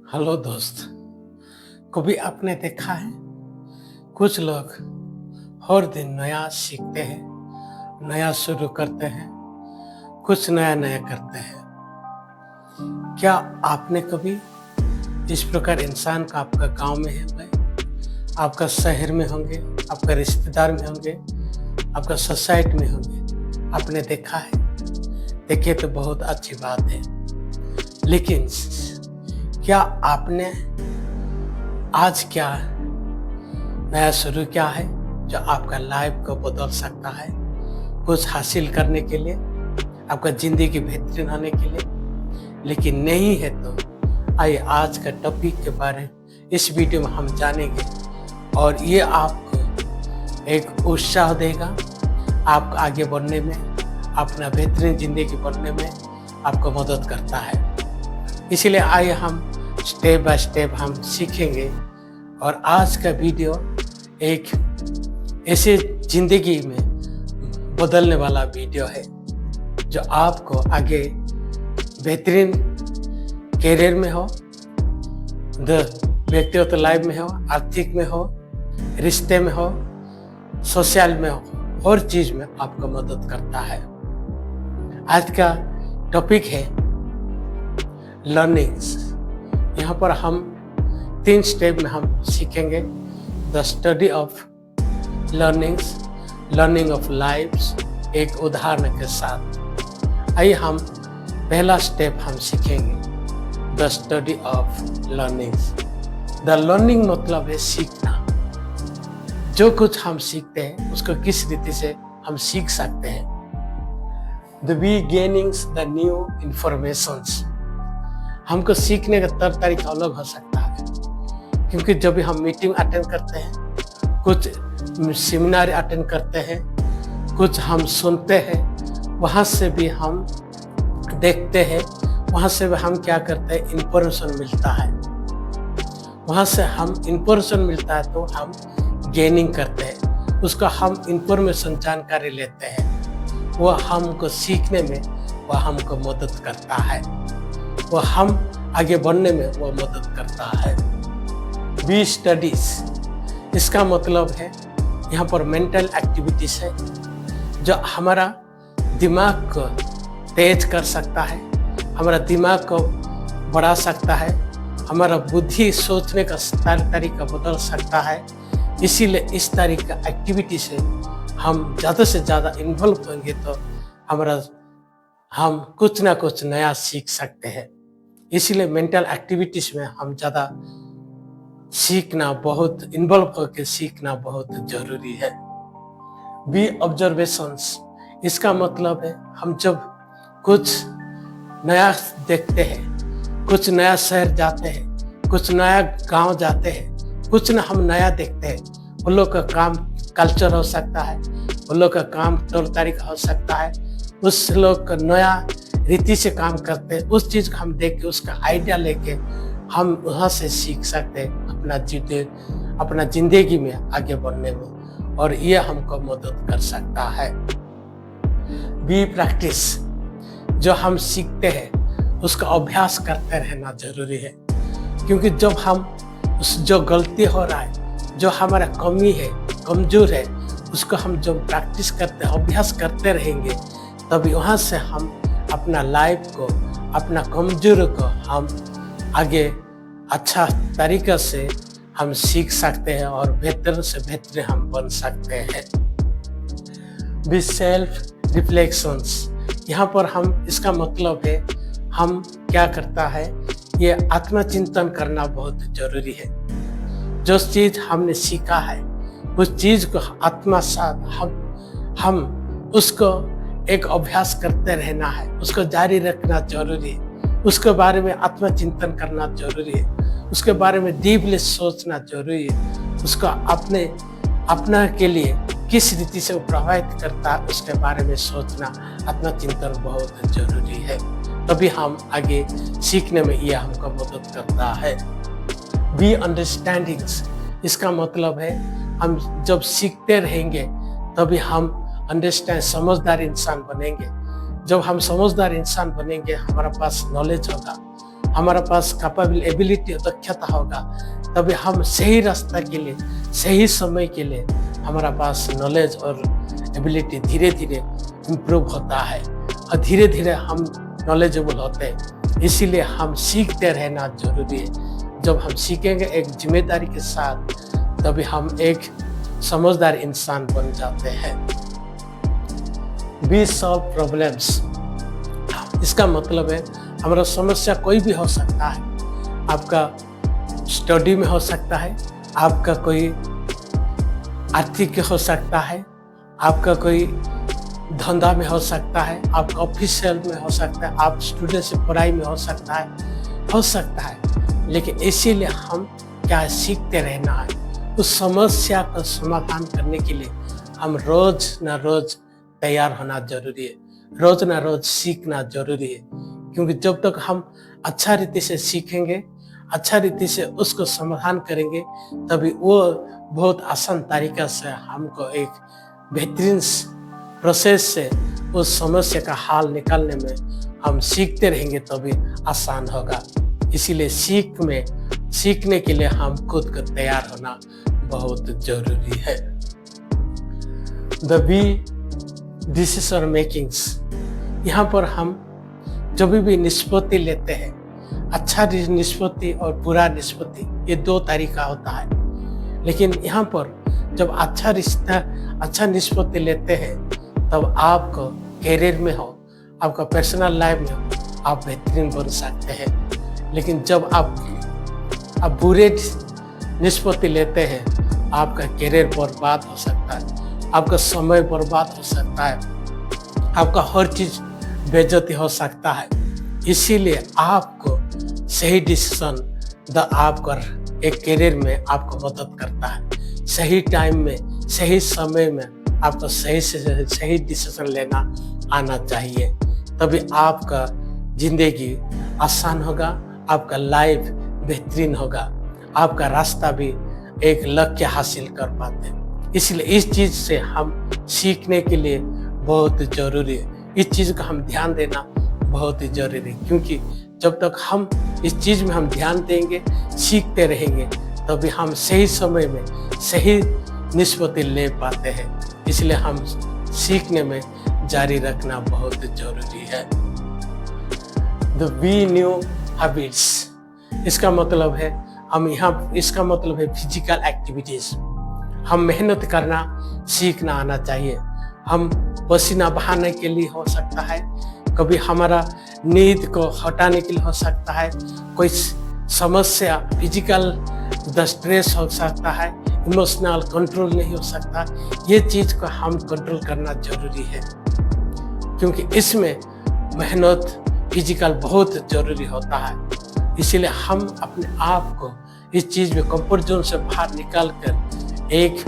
Hello दोस्त। कभी आपने देखा है कुछ लोग हर दिन नया सीखते हैं, नया शुरू करते हैं, कुछ नया नया करते हैं। क्या आपने कभी इस प्रकार इंसान का आपका गांव में है, आपका शहर में होंगे, आपका रिश्तेदार में होंगे, आपका सोसाइटी में होंगे, आपने देखा है? देखिए तो बहुत अच्छी बात है, लेकिन क्या आपने आज क्या नया शुरू किया है जो आपका लाइफ को बदल सकता है, कुछ हासिल करने के लिए, आपका जिंदगी बेहतरीन होने के लिए? लेकिन नहीं है तो आइए आज का टॉपिक के बारे में इस वीडियो में हम जानेंगे और ये आपको एक उत्साह देगा, आपको आगे बढ़ने में, अपना बेहतरीन जिंदगी बढ़ने में आपको मदद करता है। इसीलिए आइए हम स्टेप बाय स्टेप हम सीखेंगे और आज का वीडियो एक ऐसे जिंदगी में बदलने वाला वीडियो है जो आपको आगे बेहतरीन कैरियर में हो, व्यक्तिगत लाइफ में हो, आर्थिक में हो, रिश्ते में हो, सोशल में हो, हर चीज में आपको मदद करता है। आज का टॉपिक है लर्निंग्स। यहाँ पर हम 3 स्टेप में हम सीखेंगे the study of learnings, learning of lifes, एक उदाहरण के साथ। आइए हम पहला स्टेप हम सीखेंगे the study of learnings. The learning मतलब है सीखना। जो कुछ हम सीखते हैं उसको किस रीति से हम सीख सकते हैं। The we gainings the new informations. हमको सीखने का तरीका अलग हो सकता है, क्योंकि जब भी हम मीटिंग अटेंड करते हैं, कुछ सेमिनार अटेंड करते हैं, कुछ हम सुनते हैं, वहाँ से भी हम देखते हैं, वहाँ से भी हम क्या करते हैं, इंफॉर्मेशन मिलता है। वहाँ से हम इंफॉर्मेशन मिलता है तो हम गेनिंग करते हैं, उसका हम इंफॉर्मेशन जानकारी लेते हैं, वह हमको सीखने में वह हमको मदद करता है, वो हम आगे बढ़ने में वो मदद करता है। बी स्टडीज, इसका मतलब है यहाँ पर मेंटल एक्टिविटीज है जो हमारा दिमाग को तेज कर सकता है, हमारा दिमाग को बढ़ा सकता है, हमारा बुद्धि सोचने का तरीका बदल सकता है। इसीलिए इस तरीके का एक्टिविटी से हम ज़्यादा से ज़्यादा इन्वॉल्व होंगे तो हम कुछ ना कुछ नया सीख सकते हैं। इसीलिए मेंटल एक्टिविटीज में हम ज़्यादा सीखना, बहुत इन्वॉल्व होकर सीखना बहुत जरूरी है। बी ऑब्जर्वेशंस, इसका मतलब है हम जब कुछ नया देखते हैं, कुछ नया शहर जाते हैं, कुछ नया गांव जाते हैं, कुछ ना हम नया देखते हैं, उन लोग का काम कल्चर हो सकता है, उन लोग का काम तौर तरीका हो सकता है, उस लोग का नया रीति से काम करते हैं, उस चीज को हम देख के उसका आइडिया लेके हम वहाँ से सीख सकते हैं अपना जिंदगी में आगे बढ़ने में, और ये हमको मदद कर सकता है। बी प्रैक्टिस, जो हम सीखते हैं उसका अभ्यास करते रहना जरूरी है, क्योंकि जब हम जो गलती हो रहा है, जो हमारा कमी है, कमजोर है, उसको हम जब प्रैक्टिस करते, अभ्यास करते रहेंगे, तभी वहाँ से हम अपना लाइफ को, अपना कमजोर को हम आगे अच्छा तरीके से हम सीख सकते हैं और बेहतर से बेहतर हम बन सकते हैं। बी सेल्फ रिफ्लेक्शंस, यहाँ पर हम, इसका मतलब है हम क्या करता है, ये आत्मचिंतन करना बहुत जरूरी है। जो चीज हमने सीखा है उस चीज को आत्मसात हम उसको एक अभ्यास करते रहना है, उसको जारी रखना जरूरी है, उसके बारे में आत्मचिंतन करना जरूरी है, उसके बारे में डीपली सोचना जरूरी है, उसका अपना के लिए किस रीति से प्रभावित करता है उसके बारे में सोचना, आत्मचिंतन बहुत जरूरी है। तभी हम आगे सीखने में यह हमको मदद करता है। बी अंडरस्टैंडिंग्स, इसका मतलब है हम जब सीखते रहेंगे तभी हम अंडरस्टैंड, समझदार इंसान बनेंगे। जब हम समझदार इंसान बनेंगे, हमारे पास नॉलेज होगा, हमारा पास कैपेबल एबिलिटी दक्षता होगा, तभी हम सही रास्ता के लिए, सही समय के लिए हमारा पास नॉलेज और एबिलिटी धीरे धीरे इम्प्रूव होता है और धीरे धीरे हम नॉलेजेबल होते हैं। इसीलिए हम सीखते रहना जरूरी है। जब हम सीखेंगे एक जिम्मेदारी के साथ, तभी हम एक समझदार इंसान बन जाते हैं। बी सॉल्व प्रॉब्लम्स, इसका मतलब है हमारा समस्या कोई भी हो सकता है। आपका स्टडी में हो सकता है, आपका कोई आर्थिक हो सकता है, आपका कोई धंधा में हो सकता है, आपका ऑफिशियल में हो सकता है, आप स्टूडेंट से पढ़ाई में हो सकता है। लेकिन इसीलिए हम क्या सीखते रहना है। उस समस्या का समाधान करने के लिए हम रोज ना रोज तैयार होना जरूरी है, रोज ना रोज सीखना जरूरी है। क्योंकि जब तक हम अच्छा रीति से सीखेंगे, अच्छा रीति से उसको समाधान करेंगे, तभी वो बहुत आसान तरीका से हमको एक बेहतरीन प्रोसेस से उस समस्या का हल निकालने में हम सीखते रहेंगे, तभी आसान होगा। इसीलिए सीखने के लिए हम खुद को तैयार होना बहुत जरूरी है। द बी डिसीजन मेकिंग्स, यहाँ पर हम जब भी निष्पत्ति लेते हैं, अच्छा निष्पत्ति और बुरा निष्पत्ति, ये दो तरीका होता है। लेकिन यहाँ पर जब अच्छा निष्पत्ति लेते हैं, तब आपको कैरियर में हो, आपका पर्सनल लाइफ में हो, आप बेहतरीन बन सकते हैं। लेकिन जब आप बुरे निष्पत्ति लेते हैं, आपका कैरियर बर्बाद हो सकता है, आपका समय बर्बाद हो सकता है, आपका हर चीज बेइज्जती हो सकता है। इसीलिए आपको सही डिसीजन आपका एक कैरियर में आपको मदद करता है। सही टाइम में, सही समय में आपको सही डिसीजन लेना आना चाहिए, तभी आपका जिंदगी आसान होगा, आपका लाइफ बेहतरीन होगा, आपका रास्ता भी एक लक्ष्य हासिल कर पाते हैं। इसलिए इस चीज से हम सीखने के लिए बहुत जरूरी है। इस चीज का हम ध्यान देना बहुत ही जरूरी है, क्योंकि जब तक हम इस चीज में हम ध्यान देंगे, सीखते रहेंगे, तभी हम सही समय में सही निष्पत्ति ले पाते हैं। इसलिए हम सीखने में जारी रखना बहुत जरूरी है। द बी न्यू हैबिट्स, इसका मतलब है इसका मतलब है फिजिकल एक्टिविटीज। हम मेहनत करना सीखना आना चाहिए। हम पसीना बहाने के लिए हो सकता है, कभी हमारा नींद को हटाने के लिए हो सकता है, कोई समस्या फिजिकल स्ट्रेस हो सकता है, इमोशनल कंट्रोल नहीं हो सकता। ये चीज को हम कंट्रोल करना जरूरी है, क्योंकि इसमें मेहनत फिजिकल बहुत जरूरी होता है। इसीलिए हम अपने आप को इस चीज में कंफर्ट जोन से बाहर निकाल कर एक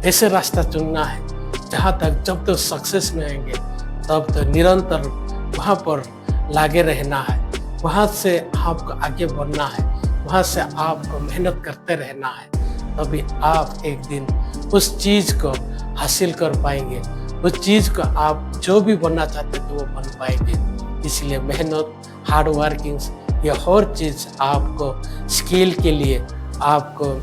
ऐसे रास्ता चुनना है जहाँ तक जब तक सक्सेस में आएंगे, तब तक निरंतर वहाँ पर लागे रहना है, वहाँ से आपको आगे बढ़ना है, वहाँ से आपको मेहनत करते रहना है। तभी आप एक दिन उस चीज को हासिल कर पाएंगे, उस चीज को आप जो भी बनना चाहते थे वो बन पाएंगे। इसलिए मेहनत, हार्ड वर्किंग, ये हर चीज आपको स्किल के लिए, आपको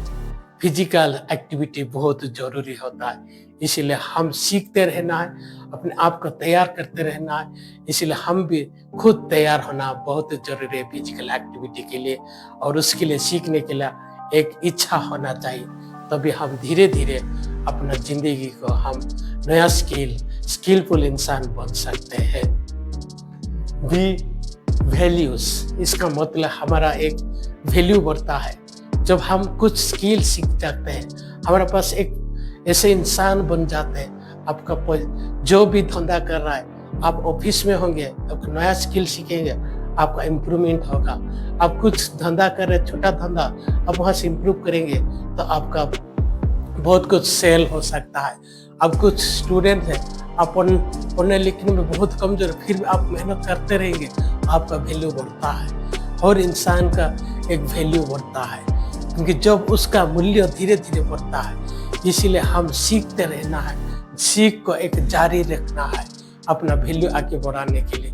फिजिकल एक्टिविटी बहुत जरूरी होता है। इसीलिए हम सीखते रहना है, अपने आप को तैयार करते रहना है। इसलिए हम भी खुद तैयार होना बहुत जरूरी है फिजिकल एक्टिविटी के लिए, और उसके लिए सीखने के लिए एक इच्छा होना चाहिए। तभी हम धीरे धीरे अपना जिंदगी को हम नया स्किलफुल इंसान बन सकते हैं। बी वैल्यूज, इसका मतलब हमारा एक वैल्यू बढ़ता है। जब हम कुछ स्किल सीख जाते हैं, हमारे पास एक ऐसे इंसान बन जाते हैं। आपका जो भी धंधा कर रहा है, आप ऑफिस में होंगे, आप नया स्किल सीखेंगे, आपका इम्प्रूवमेंट होगा। आप कुछ धंधा कर रहे हैं, छोटा धंधा, आप वहाँ से इम्प्रूव करेंगे तो आपका बहुत कुछ सेल हो सकता है। आप कुछ स्टूडेंट हैं, आप पढ़ने लिखने में बहुत कमजोर, फिर भी आप मेहनत करते रहेंगे, आपका वैल्यू बढ़ता है। और इंसान का एक वैल्यू बढ़ता है, क्योंकि जब उसका मूल्य धीरे धीरे बढ़ता है। इसीलिए हम सीखते रहना है, सीख को एक जारी रखना है अपना वैल्यू आगे बढ़ाने के लिए।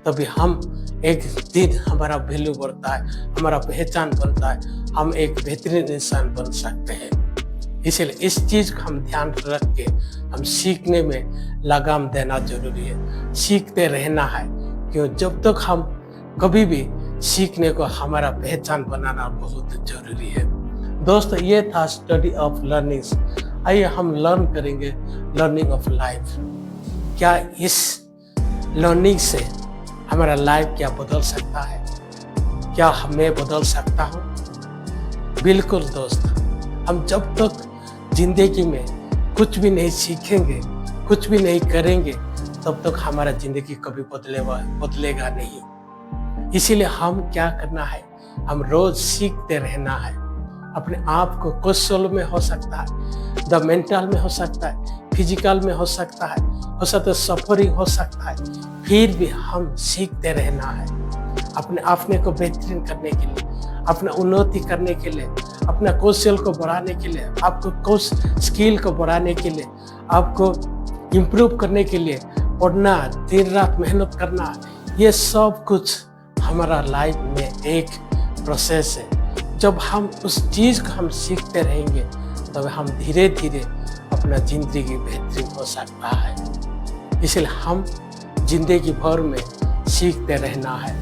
तभी हम एक दिन हमारा वैल्यू बढ़ता है, हमारा पहचान बनता है, हम एक बेहतरीन इंसान बन सकते हैं। इसलिए इस चीज को हम ध्यान रख के हम सीखने में लगाम देना जरूरी है, सीखते रहना है। क्यों? जब तक हम कभी भी सीखने को हमारा पहचान बनाना बहुत जरूरी है। दोस्तों, ये था स्टडी ऑफ लर्निंग्स। आइए हम लर्न करेंगे लर्निंग ऑफ लाइफ। क्या इस लर्निंग से हमारा लाइफ क्या बदल सकता है? क्या हमें बदल सकता हूँ? बिल्कुल दोस्त, हम जब तक जिंदगी में कुछ भी नहीं सीखेंगे, कुछ भी नहीं करेंगे, तब तक हमारा जिंदगी कभी बदलेगा नहीं। इसीलिए हम क्या करना है, हम रोज सीखते रहना है। अपने आप को कौशल में हो सकता है, द मेंटल में हो सकता है, फिजिकल में हो सकता है सफरिंग हो सकता है, फिर भी हम सीखते रहना है। अपने को बेहतरीन करने के लिए, अपना उन्नति करने के लिए, अपना कौशल को बढ़ाने के लिए, आपको स्किल को बढ़ाने के लिए, आपको इम्प्रूव करने के लिए पढ़ना, दिन रात मेहनत करना, ये सब कुछ हमारा लाइफ में एक प्रोसेस है। जब हम उस चीज़ को हम सीखते रहेंगे, तब हम धीरे धीरे अपना जिंदगी बेहतरीन हो सकता है। इसलिए हम जिंदगी भर में सीखते रहना है।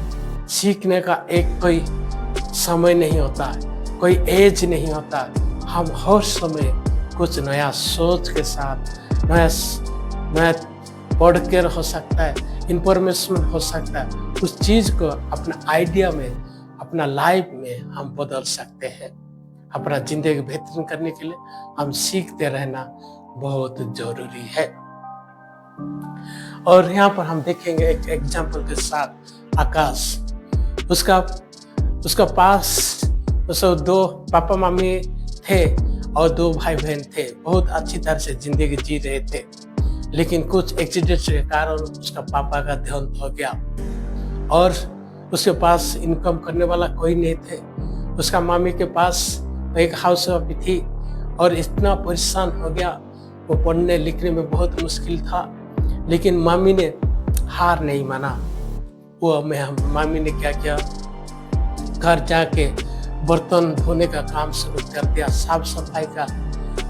सीखने का एक कोई समय नहीं होता है, कोई एज नहीं होता। हम हर समय कुछ नया सोच के साथ, नया पढ़ कर हो सकता है, इंफॉर्मेशन हो सकता है, उस चीज़ को अपना आइडिया में, अपना लाइफ में हम बदल सकते हैं। अपना जिंदगी बेहतरीन करने के लिए हम सीखते रहना बहुत जरूरी है। और यहाँ पर हम देखेंगे एक एग्जाम्पल के साथ आकाश। उसका पास दो पापा मम्मी थे और दो भाई बहन थे, बहुत अच्छी तरह से जिंदगी जी रहे थे। लेकिन कुछ एक्सीडेंट के कारण उसका पापा का देहांत हो गया और उसके पास इनकम करने वाला कोई नहीं थे। उसका मामी के पास एक हाउस वाइफ भी थी और इतना परेशान हो गया, वो पढ़ने लिखने में बहुत मुश्किल था। लेकिन मामी ने हार नहीं माना। मामी ने क्या किया, घर जाके बर्तन धोने का काम शुरू कर दिया, साफ सफाई का।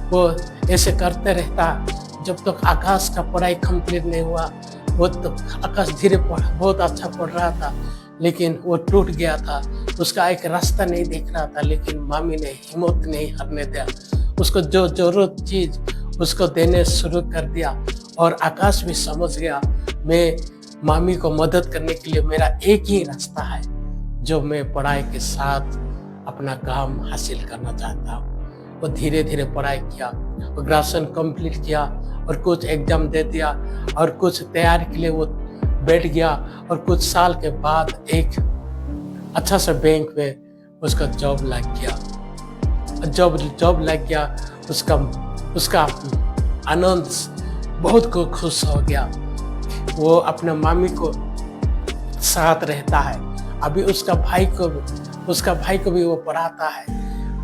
वो ऐसे करते रहता जब तक आकाश का पढ़ाई कंप्लीट नहीं हुआ। वो तो आकाश बहुत अच्छा पढ़ रहा था, लेकिन वो टूट गया था, उसका एक रास्ता नहीं दिख रहा था। लेकिन मामी ने हिम्मत नहीं हारने दिया, उसको जो जरूरत चीज उसको देने शुरू कर दिया। और आकाश भी समझ गया, मैं मामी को मदद करने के लिए मेरा एक ही रास्ता है, जो मैं पढ़ाई के साथ अपना काम हासिल करना चाहता हूँ। वो धीरे धीरे पढ़ाई किया, वो ग्रेजुएशन कंप्लीट किया और कुछ एग्जाम दे दिया और कुछ तैयारी के लिए वो बैठ गया। और कुछ साल के बाद एक अच्छा सा बैंक में उसका जॉब लग गया। जॉब लग गया, उसका आनंद बहुत को खुश हो गया। वो अपने मामी को साथ रहता है। अभी उसका भाई को भी वो पढ़ाता है।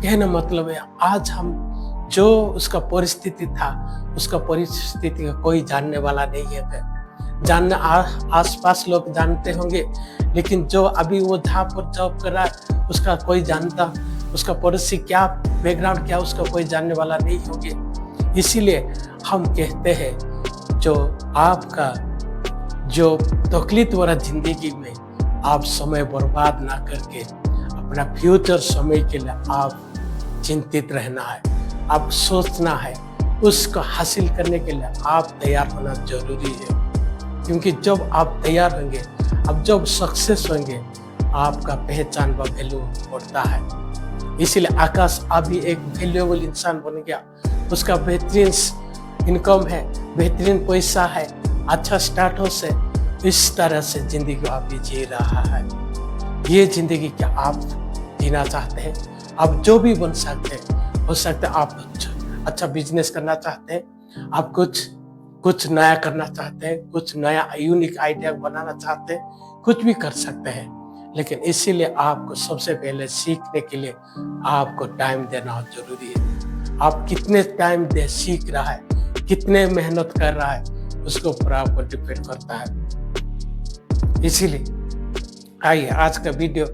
कहने मतलब है, आज हम जो उसका परिस्थिति था, उसका परिस्थिति का कोई जानने वाला नहीं है। आसपास लोग जानते होंगे, लेकिन जो अभी वो जहाँ पर जॉब कर रहा है, उसका कोई जानता, उसका परिस्थिति क्या, बैकग्राउंड क्या, उसका कोई जानने वाला नहीं होंगे। इसीलिए हम कहते हैं, जो तकलीफ वाला जिंदगी में आप समय बर्बाद ना करके अपना फ्यूचर समय के लिए आप चिंतित रहना है, आप सोचना है, उसको हासिल करने के लिए आप तैयार होना जरूरी है। क्योंकि जब आप तैयार होंगे, अब जब सक्सेस होंगे, आपका पहचान व वैल्यू बढ़ता है। इसीलिए आकाश अभी एक वैल्यूएबल इंसान बन गया। उसका बेहतरीन इनकम है, बेहतरीन पैसा है, अच्छा स्टेटस है। इस तरह से जिंदगी अभी जी रहा है। ये जिंदगी क्या आप जीना चाहते हैं? आप जो भी बन सकते हैं, हो सकता है आप अच्छा बिजनेस करना चाहते हैं, आप कुछ नया करना चाहते हैं, कुछ नया यूनिक आइडिया बनाना चाहते हैं, कुछ भी कर सकते हैं। लेकिन इसीलिए आपको सबसे पहले सीखने के लिए आपको टाइम देना जरूरी है। आप कितने टाइम दे सीख रहा है, कितने मेहनत कर रहा है, उसके ऊपर आपको डिपेंड करता है। इसीलिए आइए आज का वीडियो